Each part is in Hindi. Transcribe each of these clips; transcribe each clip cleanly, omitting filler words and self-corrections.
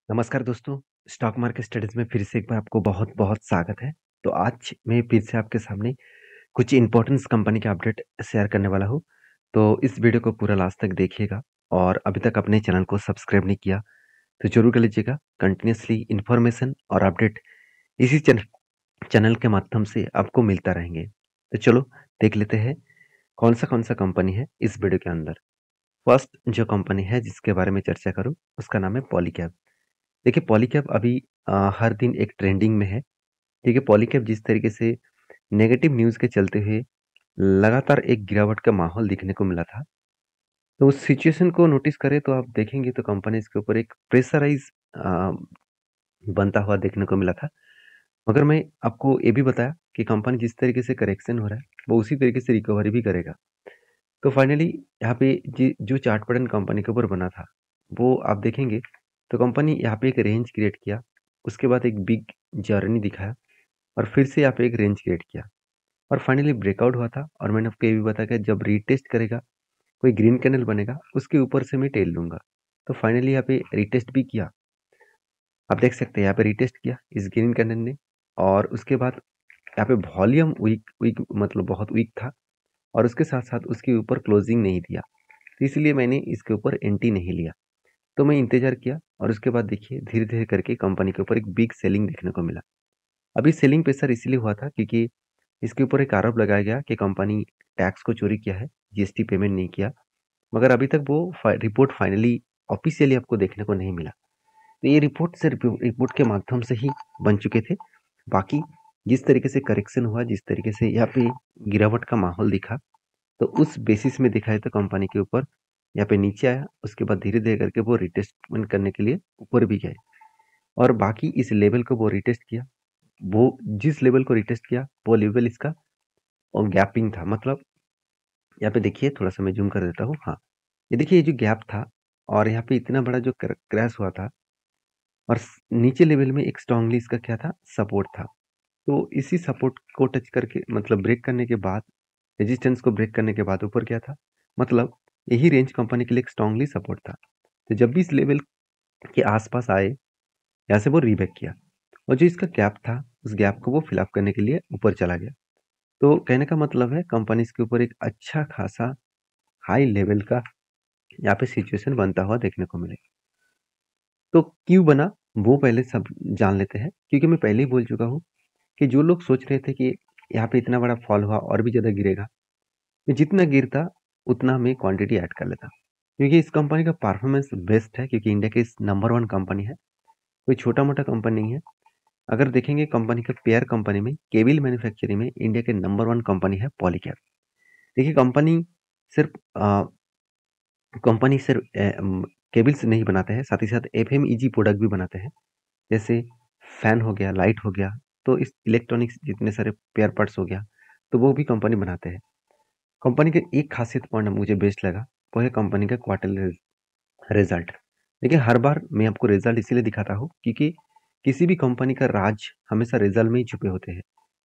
नमस्कार दोस्तों, स्टॉक मार्केट स्टडीज़ में फिर से एक बार आपको बहुत-बहुत स्वागत है। तो आज मैं फिर से आपके सामने कुछ इम्पोर्टेंस कंपनी के अपडेट शेयर करने वाला हूँ। तो इस वीडियो को पूरा लास्ट तक देखिएगा और अभी तक अपने चैनल को सब्सक्राइब नहीं किया, तो ज़रूर कर लीजिएगा। कंटिन्यूअसली इन्फॉर्मेशन और अपडेट इसी चैनल के माध्यम से आपको मिलता रहेंगे। तो चलो देख लेते हैं कौन-सा कंपनी है इस वीडियो के अंदर। फर्स्ट जो कंपनी है जिसके बारे में चर्चा करूँ, उसका नाम है पॉलीकैब। देखिए पॉलीकैब अभी हर दिन एक ट्रेंडिंग में है। देखिए पॉलीकैब जिस तरीके से नेगेटिव न्यूज़ के चलते हुए लगातार एक गिरावट का माहौल देखने को मिला था। तो उस सिचुएशन को नोटिस करें तो आप देखेंगे तो कंपनीज़ के ऊपर एक प्रेशराइज़ बनता हुआ देखने को मिला था। मगर मैं आपको ये भी बताया कि कंपनी जिस तरीके से करेक्शन हो रहा है, वो उसी तरीके से रिकवरी भी करेगा। तो फाइनली यहाँ पे जो चार्ट पैटर्न कंपनी के ऊपर बना था, वो आप देखेंगे तो कंपनी यहाँ पे एक रेंज क्रिएट किया, उसके बाद एक बिग जर्नी दिखाया और फिर से यहाँ पे एक रेंज क्रिएट किया और फाइनली ब्रेकआउट हुआ था। और मैंने आपको ये भी बताया कि जब रीटेस्ट करेगा, कोई ग्रीन कैंडल बनेगा, उसके ऊपर से मैं टेल लूँगा। तो फाइनली यहाँ पे रीटेस्ट भी किया। आप देख सकते हैं यहाँ पे रीटेस्ट किया इस ग्रीन कैंडल ने और उसके बाद यहाँ पे वॉल्यूम वीक वीक मतलब बहुत वीक था और उसके साथ-साथ उसके ऊपर क्लोजिंग नहीं दिया। तो इसलिए मैंने इसके ऊपर एंट्री नहीं लिया। तो मैं इंतज़ार किया और उसके बाद देखिए धीरे-धीरे करके कंपनी के ऊपर एक बिग सेलिंग देखने को मिला। अभी सेलिंग प्रेशर इसीलिए हुआ था क्योंकि इसके ऊपर एक आरोप लगाया गया कि कंपनी टैक्स को चोरी किया है, जीएसटी पेमेंट नहीं किया। मगर अभी तक वो रिपोर्ट फाइनली ऑफिशियली आपको देखने को नहीं मिला। तो ये रिपोर्ट के माध्यम से ही बन चुके थे। बाकी जिस तरीके से करेक्शन हुआ, जिस तरीके से यहाँ पे गिरावट का माहौल दिखा, तो उस बेसिस में देखा जाए तो कंपनी के ऊपर यहाँ पे नीचे आया, उसके बाद धीरे-धीरे करके वो रिटेस्टमेंट करने के लिए ऊपर भी गए और बाकी इस लेवल को वो रिटेस्ट किया। वो जिस लेवल को रिटेस्ट किया, वो लेवल इसका और गैपिंग था। मतलब यहाँ पे देखिए थोड़ा-सा मैं ज़ूम कर देता हूँ। हाँ, ये देखिए ये जो गैप था और यहाँ पे इतना बड़ा जो क्रैश हुआ था और नीचे लेवल में एक स्ट्रांगली इसका क्या था, सपोर्ट था। तो इसी सपोर्ट को टच करके मतलब ब्रेक करने के बाद, रेजिस्टेंस को ब्रेक करने के बाद ऊपर गया था। मतलब यही रेंज कंपनी के लिए एक स्ट्रांगली सपोर्ट था। तो जब भी इस लेवल के आसपास आए, यहाँ से वो रीबैक किया और जो इसका गैप था, उस गैप को वो फिल अप करने के लिए ऊपर चला गया। तो कहने का मतलब है कंपनी के ऊपर एक अच्छा खासा हाई लेवल का यहाँ पे सिचुएशन बनता हुआ देखने को मिलेगा। तो क्यों बना, वो पहले सब जान लेते हैं क्योंकि मैं पहले ही बोल चुका हूँ कि जो लोग सोच रहे थे कि यहाँ पे इतना बड़ा फॉल हुआ और भी ज़्यादा गिरेगा, मैं जितना गिरता उतना मैं क्वांटिटी ऐड कर लेता। क्योंकि इस कंपनी का परफॉर्मेंस बेस्ट है क्योंकि इंडिया की नंबर 1 कंपनी है, कोई छोटा-मोटा कंपनी नहीं है। अगर देखेंगे कंपनी के पेयर कंपनी में, केबल मैन्युफैक्चरिंग में इंडिया के नंबर 1 कंपनी है पॉलीकैब। देखिए सिर्फ कंपनी सिर्फ केबल्स नहीं बनाते हैं, साथ ही साथ एफएमईजी प्रोडक्ट भी बनाते हैं। जैसे फैन हो गया, लाइट हो गया, तो इस इलेक्ट्रॉनिक्स जितने सारे पेयर पार्ट्स हो गया, तो वो भी कंपनी बनाते हैं। कंपनी के एक खासियत पॉइंट मुझे बेस्ट लगा, वो है कंपनी का क्वार्टरली रिजल्ट। देखिए हर बार मैं आपको रिजल्ट इसीलिए दिखाता हूँ क्योंकि किसी भी कंपनी का राज हमेशा रिजल्ट में ही छुपे होते हैं।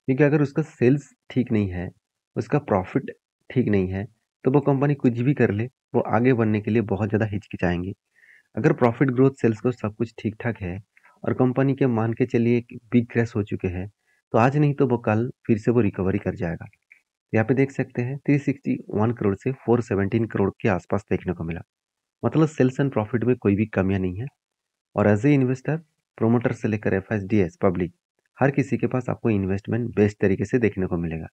क्योंकि अगर उसका सेल्स ठीक नहीं है, उसका प्रॉफिट ठीक नहीं है, तो वो कंपनी कुछ भी कर ले, वो आगे बढ़ने के लिए बहुत ज़्यादा हिचकिचाएँगी। अगर प्रॉफिट ग्रोथ, सेल्स ग्रोथ सब कुछ ठीक-ठाक है और कंपनी के मान के चलिए कि बिग क्रैश हो चुके हैं, तो आज नहीं तो वो कल फिर से वो रिकवरी कर जाएगा। यहाँ पे देख सकते हैं 361 करोड़ से 417 करोड़ के आसपास देखने को मिला। मतलब सेल्स एंड प्रॉफिट में कोई भी कमियां नहीं है। और एज ए इन्वेस्टर, प्रोमोटर से लेकर एफएसडीएस पब्लिक, हर किसी के पास आपको इन्वेस्टमेंट बेस्ट तरीके से देखने को मिलेगा।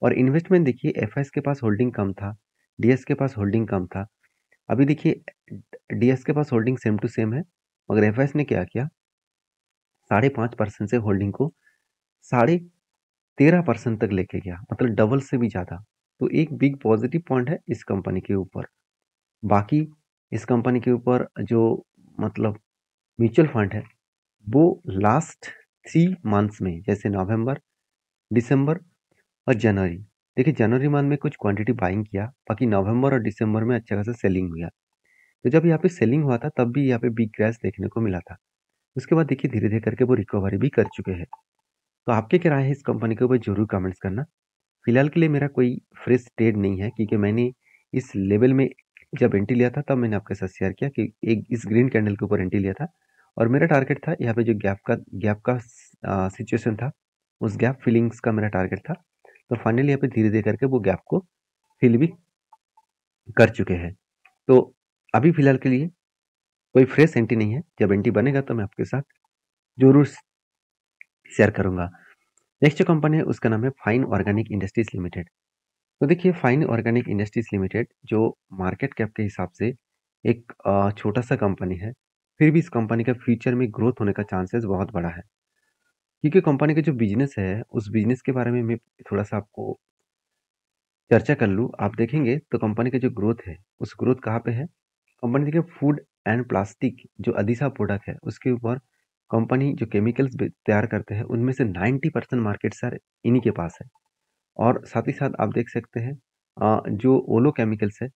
और इन्वेस्टमेंट देखिए एफएस के पास होल्डिंग कम था, डीएस के पास होल्डिंग कम था। अभी देखिए डीएस के पास होल्डिंग सेम टू सेम है, मगर एफएस ने क्या किया, 5.5% से होल्डिंग को 13.5% तक लेके गया, मतलब डबल से भी ज़्यादा। तो एक बिग पॉजिटिव पॉइंट है इस कंपनी के ऊपर। बाकी इस कंपनी के ऊपर जो मतलब म्यूचुअल फंड है, वो लास्ट 3 मंथ्स में जैसे नवंबर, दिसंबर और जनवरी, देखिए जनवरी मंथ में कुछ क्वांटिटी बाइंग किया, बाकी नवंबर और दिसंबर में अच्छा खासा सेलिंग हुआ। तो जब यहाँ पे सेलिंग हुआ था तब भी यहाँ पे बिग क्रैश देखने को मिला था। उसके बाद देखिए धीरे-धीरे करके वो रिकवरी भी कर चुके हैं। तो आपकी क्या राय है इस कंपनी के ऊपर ज़रूर कमेंट्स करना। फिलहाल के लिए मेरा कोई फ्रेश ट्रेड नहीं है क्योंकि मैंने इस लेवल में जब एंट्री लिया था तब मैंने आपके साथ शेयर किया कि एक इस ग्रीन कैंडल के ऊपर एंट्री लिया था और मेरा टारगेट था यहाँ पे जो गैप का सिचुएशन था, उस गैप फिलिंग्स का मेरा टारगेट था। तो फाइनली यहाँ पे धीरे-धीरे करके वो गैप को फिल भी कर चुके हैं। तो अभी फिलहाल के लिए कोई फ्रेश एंट्री नहीं है, जब एंट्री बनेगा तो मैं आपके साथ ज़रूर शेयर करूँगा। नेक्स्ट जो कंपनी है उसका नाम है फाइन ऑर्गेनिक इंडस्ट्रीज़ लिमिटेड। तो देखिए फाइन ऑर्गेनिक इंडस्ट्रीज़ लिमिटेड जो मार्केट कैप के हिसाब से एक छोटा-सा कंपनी है, फिर भी इस कंपनी का फ्यूचर में ग्रोथ होने का चांसेस बहुत बड़ा है। क्योंकि कंपनी का जो बिज़नेस है, उस बिज़नेस के बारे में मैं थोड़ा-सा आपको चर्चा कर लूँ। आप देखेंगे तो कंपनी का जो ग्रोथ है, उस ग्रोथ कहाँ पे है? कंपनी देखिए फूड एंड प्लास्टिक जो अधिसा प्रोडक्ट है, उसके ऊपर कंपनी जो केमिकल्स तैयार करते हैं, उनमें से 90% मार्केट शेयर इन्हीं के पास है। और साथ ही साथ आप देख सकते हैं जो ओलो केमिकल्स है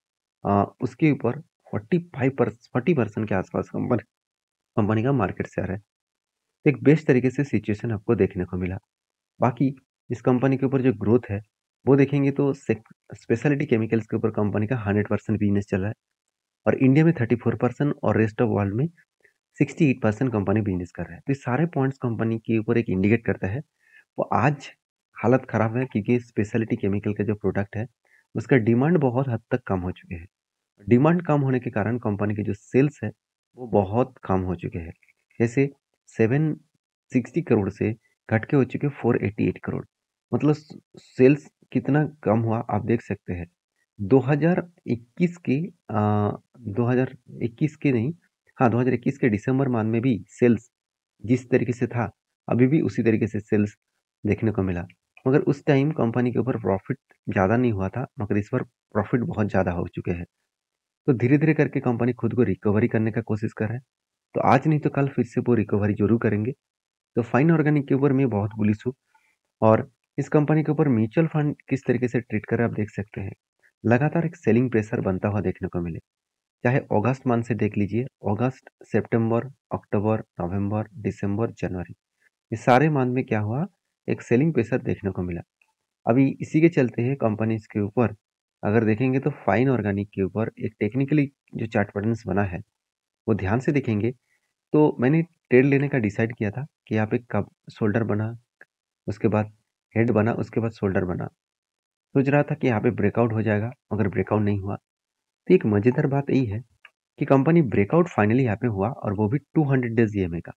उसके ऊपर 40% के आसपास कंपनी का मार्केट शेयर है। एक बेस्ट तरीके से सिचुएशन आपको देखने को मिला। बाकी इस कंपनी के ऊपर जो ग्रोथ है, वो देखेंगे तो स्पेशलिटी केमिकल्स के ऊपर कंपनी का 100% बिजनेस चल रहा है और इंडिया में 34% और रेस्ट ऑफ वर्ल्ड में 68% कंपनी बिजनेस कर रहा है। तो ये सारे पॉइंट्स कंपनी के ऊपर एक इंडिकेट करता है। वो आज हालत खराब है क्योंकि स्पेशलिटी केमिकल का जो प्रोडक्ट है, उसका डिमांड बहुत हद तक कम हो चुके हैं। डिमांड कम होने के कारण कंपनी के जो सेल्स है, वो बहुत कम हो चुके हैं। जैसे 760 करोड़ से घट के हो चुके 488 करोड़। मतलब सेल्स कितना कम हुआ आप देख सकते हैं। 2021 के 2021 के नहीं, हाँ 2021 के दिसंबर माह में भी सेल्स जिस तरीके से था, अभी भी उसी तरीके से सेल्स देखने को मिला। मगर उस टाइम कंपनी के ऊपर प्रॉफिट ज़्यादा नहीं हुआ था, मगर इस बार प्रॉफिट बहुत ज़्यादा हो चुके हैं। तो धीरे-धीरे करके कंपनी खुद को रिकवरी करने का कोशिश कर रहा है। तो आज नहीं तो कल फिर से वो रिकवरी ज़रूर करेंगे। तो फाइन ऑर्गेनिक के ऊपर मैं बहुत बुलिश हूँ और इस कंपनी के ऊपर म्यूचुअल फंड किस तरीके से ट्रीट कर रहे हैं आप देख सकते हैं। लगातार एक सेलिंग प्रेशर बनता हुआ देखने को मिले। चाहे अगस्त मंथ से देख लीजिए, अगस्त, सितंबर, अक्टूबर, नवंबर, दिसंबर, जनवरी, ये सारे मंथ में क्या हुआ, एक सेलिंग प्रेशर देखने को मिला। अभी इसी के चलते हैं कंपनीज़ के ऊपर अगर देखेंगे तो फाइन ऑर्गेनिक के ऊपर एक टेक्निकली जो चार्ट पैटर्न्स बना है, वो ध्यान से देखेंगे तो मैंने ट्रेड लेने का डिसाइड किया था कि यहाँ पे कब शोल्डर बना, उसके बाद हेड बना, उसके बाद शोल्डर बना। सोच रहा था कि यहाँ पे ब्रेकआउट हो जाएगा, मगर ब्रेकआउट नहीं हुआ। तो एक मज़ेदार बात यही है कि कंपनी ब्रेकआउट फाइनली यहाँ पे हुआ और वो भी 200 डेज़ ईएमए का।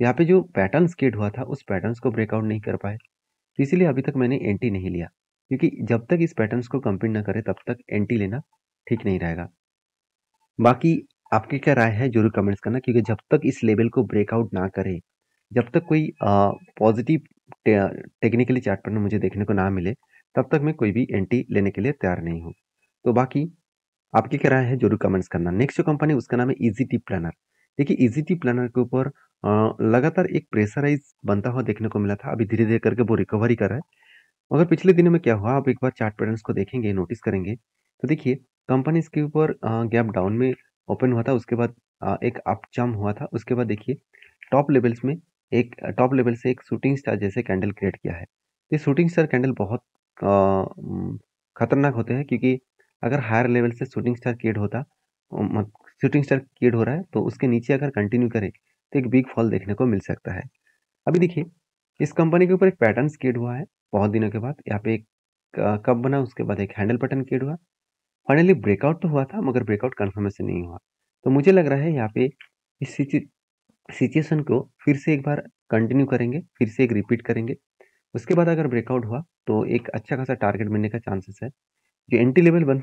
यहाँ पे जो पैटर्न क्रिएट हुआ था, उस पैटर्न्स को ब्रेकआउट नहीं कर पाए। तो इसीलिए अभी तक मैंने एंट्री नहीं लिया, क्योंकि जब तक इस पैटर्न्स को कंप्लीट ना करे तब तक एंट्री लेना ठीक नहीं रहेगा। बाकी आपकी क्या राय है ज़रूर कमेंट्स करना क्योंकि जब तक इस लेवल को ब्रेकआउट ना करे, जब तक कोई पॉजिटिव टेक्निकली चार्ट पैटर्न मुझे देखने को ना मिले, तब तक मैं कोई भी एंट्री लेने के लिए तैयार नहीं हूँ। तो बाकी आपकी क्या राय है ज़रूर कमेंट्स करना। नेक्स्ट जो कंपनी उसका नाम है ईज़ीटी प्लानर। देखिए ईज़ीटी प्लानर के ऊपर लगातार एक प्रेशराइज़ बनता हुआ देखने को मिला था। अभी धीरे-धीरे करके वो रिकवरी कर रहा है। मगर पिछले दिनों में क्या हुआ आप एक बार चार्ट पैटर्न्स को देखेंगे, नोटिस करेंगे, तो देखिए कंपनी इसके ऊपर गैप डाउन में ओपन हुआ था, उसके बाद एक अप जंप हुआ था, उसके बाद देखिए टॉप लेवल्स में टॉप लेवल से एक शूटिंग स्टार जैसे कैंडल क्रिएट किया है। ये शूटिंग स्टार कैंडल बहुत खतरनाक होते हैं क्योंकि अगर हायर लेवल से शूटिंग स्टार क्रिएट होता शूटिंग स्टार क्रिएट हो रहा है तो उसके नीचे अगर कंटिन्यू करे तो एक बिग फॉल देखने को मिल सकता है। अभी देखिए इस कंपनी के ऊपर एक पैटर्न क्रिएट हुआ है बहुत दिनों के बाद। यहाँ पे एक कप बना, उसके बाद एक हैंडल पैटर्न क्रिएट हुआ। फाइनली ब्रेकआउट तो हुआ था मगर ब्रेकआउट कंफर्मेशन नहीं हुआ। तो मुझे लग रहा है यहाँ पे इस सिचुएशन को फिर से एक बार कंटिन्यू करेंगे, फिर से एक रिपीट करेंगे। उसके बाद अगर ब्रेकआउट हुआ तो एक अच्छा खासा टारगेट मिलने का चांसेस है। जो एंट्री लेवल बन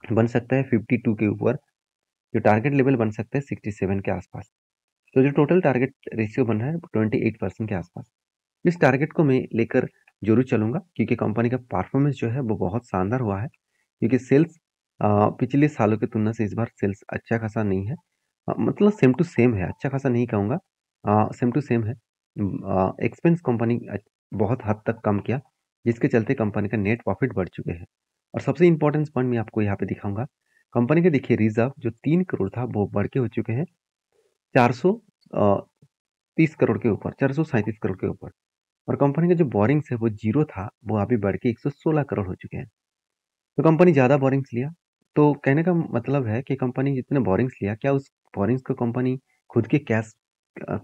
बन सकता है 52 के ऊपर, जो टारगेट लेवल बन सकता है 67 के आसपास। तो जो टोटल टारगेट रेशियो बन रहा है 28% के आसपास। इस टारगेट को मैं लेकर ज़रूर चलूँगा क्योंकि कंपनी का परफॉर्मेंस जो है वो बहुत शानदार हुआ है क्योंकि सेल्स पिछले सालों की तुलना से इस बार सेल्स अच्छा खासा नहीं है। मतलब सेम टू सेम है, अच्छा खासा नहीं कहूँगा, सेम टू सेम है। एक्सपेंस कंपनी बहुत हद तक कम किया जिसके चलते कंपनी का नेट प्रॉफिट बढ़ चुके हैं। और सबसे इम्पोर्टेंट पॉइंट मैं आपको यहाँ पे दिखाऊंगा, कंपनी के देखिए रिजर्व जो 3 करोड़ था वो बढ़ के हो चुके हैं 430 करोड़ के ऊपर, 437 करोड़ के ऊपर। और कंपनी का जो बोरिंग्स है वो जीरो था, वो अभी बढ़ के 116 करोड़ हो चुके हैं। तो कंपनी ज़्यादा बोरिंग्स लिया। तो कहने का मतलब है कि कंपनी जितने बोरिंग्स लिया, क्या उस बोरिंग्स को कंपनी खुद के कैश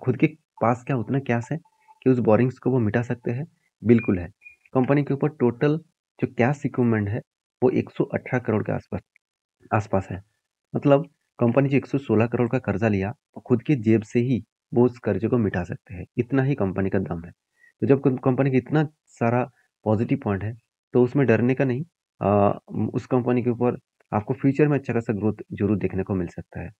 खुद के पास क्या उतना कैश है कि उस बोरिंग्स को वो मिटा सकते हैं? बिल्कुल है। कंपनी के ऊपर टोटल जो कैश इक्विपमेंट है वो 118 करोड़ के आसपास आसपास है। मतलब कंपनी जो 116 करोड़ का कर्जा लिया वो खुद की जेब से ही वो उस कर्जे को मिटा सकते हैं। इतना ही कंपनी का दम है। तो जब कंपनी का इतना सारा पॉजिटिव पॉइंट है तो उसमें डरने का नहीं। उस कंपनी के ऊपर आपको फ्यूचर में अच्छा खासा ग्रोथ जरूर देखने को मिल सकता है।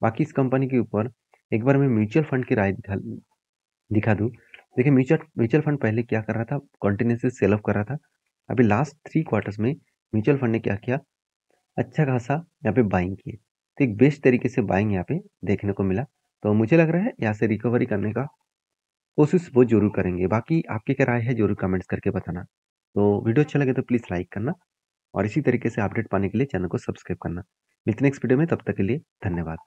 बाकी इस कंपनी के ऊपर एक बार मैं म्यूचुअल फंड की राय दिखा दूं। देखिए म्यूचुअल म्यूचुअल फंड पहले क्या कर रहा था, कंटिन्यूसली सेल ऑफ कर रहा था। अभी लास्ट 3 क्वार्टर्स में म्यूचुअल फंड ने क्या किया, अच्छा खासा यहाँ पे बाइंग किए। तो एक बेस्ट तरीके से बाइंग यहाँ पे देखने को मिला। तो मुझे लग रहा है यहाँ से रिकवरी करने का कोशिश वो जरूर करेंगे। बाकी आपकी क्या राय है जरूर कमेंट्स करके बताना। तो वीडियो अच्छा लगे तो प्लीज़ लाइक करना और इसी तरीके से अपडेट पाने के लिए चैनल को सब्सक्राइब करना। मिलते हैं नेक्स्ट वीडियो में, तब तक के लिए धन्यवाद।